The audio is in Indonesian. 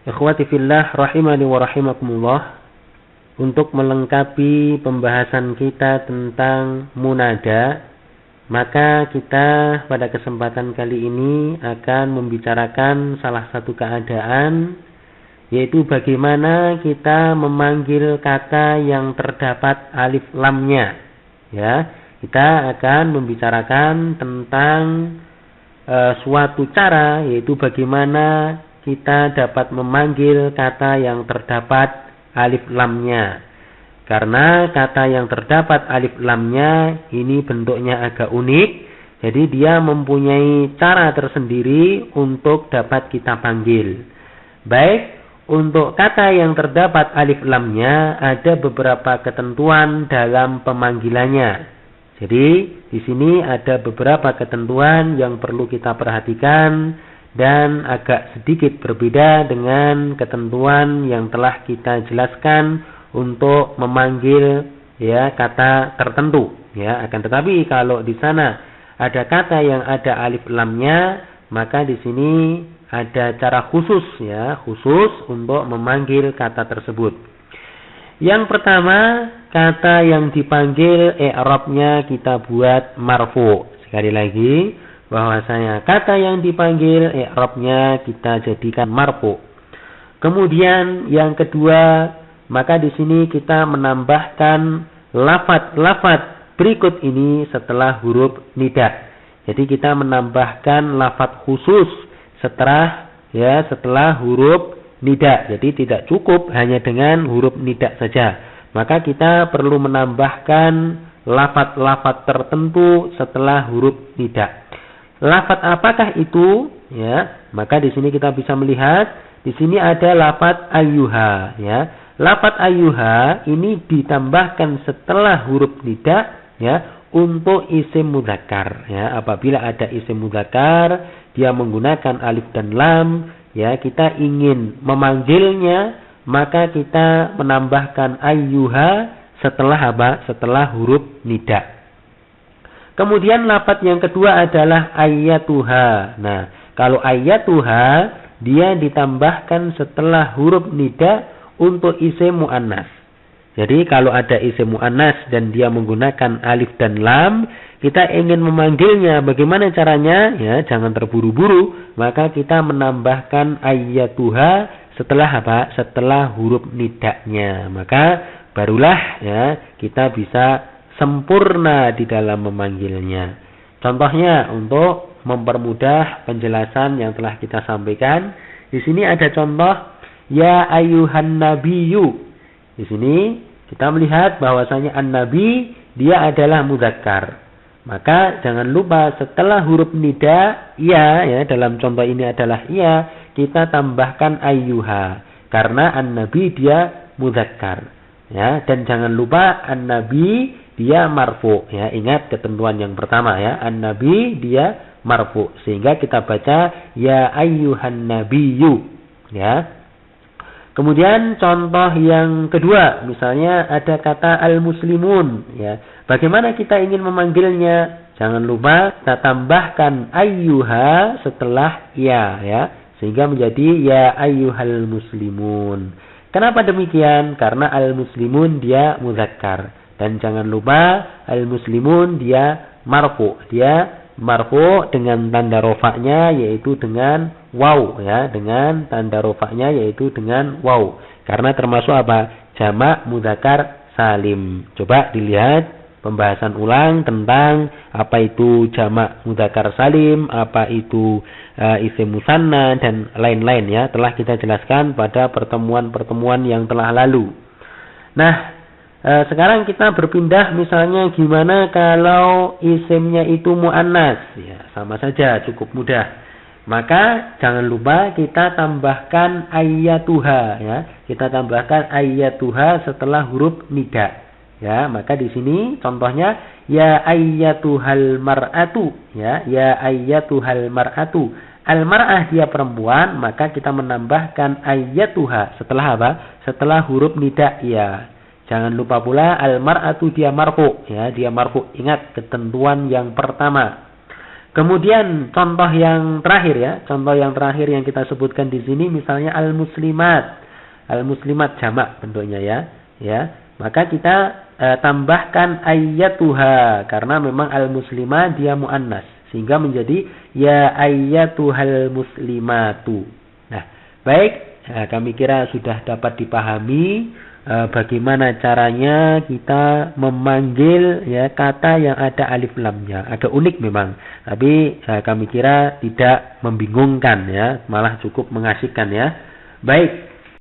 Ikhwati fillah rahimani wa rahimakumullah, untuk melengkapi pembahasan kita tentang munada, maka kita pada kesempatan kali ini akan membicarakan salah satu keadaan, yaitu bagaimana kita memanggil kata yang terdapat alif lamnya. Ya, kita akan membicarakan tentang suatu cara, yaitu bagaimana kita dapat memanggil kata yang terdapat alif lamnya. Karena kata yang terdapat alif lamnya ini bentuknya agak unik, jadi dia mempunyai cara tersendiri untuk dapat kita panggil. Baik, untuk kata yang terdapat alif lamnya ada beberapa ketentuan dalam pemanggilannya. Jadi di sini ada beberapa ketentuan yang perlu kita perhatikan dan agak sedikit berbeda dengan ketentuan yang telah kita jelaskan untuk memanggil ya kata tertentu. Ya, akan tetapi kalau di sana ada kata yang ada alif lamnya, maka di sini ada cara khusus ya, khusus untuk memanggil kata tersebut. Yang pertama, kata yang dipanggil i'rabnya kita buat marfu. Sekali lagi, bahwasanya kata yang dipanggil i'rabnya kita jadikan marfu. Kemudian yang kedua, maka di sini kita menambahkan lafaz-lafaz berikut ini setelah huruf nida. Jadi kita menambahkan lafaz khusus setelah huruf nida. Jadi tidak cukup hanya dengan huruf nida saja. Maka kita perlu menambahkan lafaz-lafaz tertentu setelah huruf nida. Lafaz apakah itu? Ya, maka di sini kita bisa melihat di sini ada lafaz ayyuha. Ya, lafaz ayyuha ini ditambahkan setelah huruf nida ya untuk isim mudzakkar. Ya, apabila ada isim mudzakkar dia menggunakan alif dan lam, ya kita ingin memanggilnya, maka kita menambahkan ayyuha setelah apa? Setelah huruf nida. Kemudian lafaz yang kedua adalah ayyatuha. Nah, kalau ayyatuha dia ditambahkan setelah huruf nida untuk isim muannas. Jadi kalau ada isim muannas dan dia menggunakan alif dan lam, kita ingin memanggilnya, bagaimana caranya? Ya, jangan terburu-buru, maka kita menambahkan ayyatuha setelah apa? Setelah huruf nidanya. Maka barulah ya kita bisa sempurna di dalam memanggilnya. Contohnya untuk mempermudah penjelasan yang telah kita sampaikan, di sini ada contoh ya ayyuhan nabiyyu. Di sini kita melihat bahwasanya an-nabi dia adalah mudzakkar. Maka jangan lupa setelah huruf nida ya dalam contoh ini adalah ya, kita tambahkan ayyuha karena an-nabi dia mudzakkar. Ya, dan jangan lupa an-nabi dia marfu ya, ingat ketentuan yang pertama ya, an-nabi dia marfu sehingga kita baca ya ayyuhan nabiyyu ya. Kemudian contoh yang kedua, misalnya ada kata al-muslimun ya. Bagaimana kita ingin memanggilnya? Jangan lupa kita tambahkan ayyuha setelah ya sehingga menjadi ya ayyuhal muslimun. Kenapa demikian? Karena al-muslimun dia mudzakkar. Dan jangan lupa al-muslimun dia marfu. Dia marfu dengan tanda rofaknya yaitu dengan waw ya, dengan tanda rofaknya yaitu dengan waw. Karena termasuk apa? Jamak mudzakkar salim. Coba dilihat pembahasan ulang tentang apa itu jamak mudzakkar salim, apa itu isim musanna dan lain-lain ya, telah kita jelaskan pada pertemuan-pertemuan yang telah lalu. Nah, sekarang kita berpindah misalnya gimana kalau isimnya itu muannas ya, sama saja cukup mudah. Maka jangan lupa kita tambahkan ayyatuha ya, kita tambahkan ayyatuha setelah huruf nida ya. Maka di sini contohnya ya ayyatuhal mar'atu ya, ya ayyatuhal mar'atu. Al-mar'ah dia perempuan, maka kita menambahkan ayyatuha setelah apa? Setelah huruf nida ya. Jangan lupa pula al-mar'atu dia marfu ya, dia marfu. Ingat ketentuan yang pertama. Kemudian contoh yang terakhir ya, contoh yang terakhir yang kita sebutkan di sini misalnya al-muslimat. Al-muslimat jamak bentuknya ya. Ya. Maka kita tambahkan ayyatuha karena memang al-muslimah dia muannas sehingga menjadi ya ayyatuhal muslimatu. Nah, baik, kami kira sudah dapat dipahami bagaimana caranya kita memanggil ya kata yang ada alif lamnya. Agak unik memang, tapi kami kira tidak membingungkan ya, malah cukup mengasihkan ya. Baik.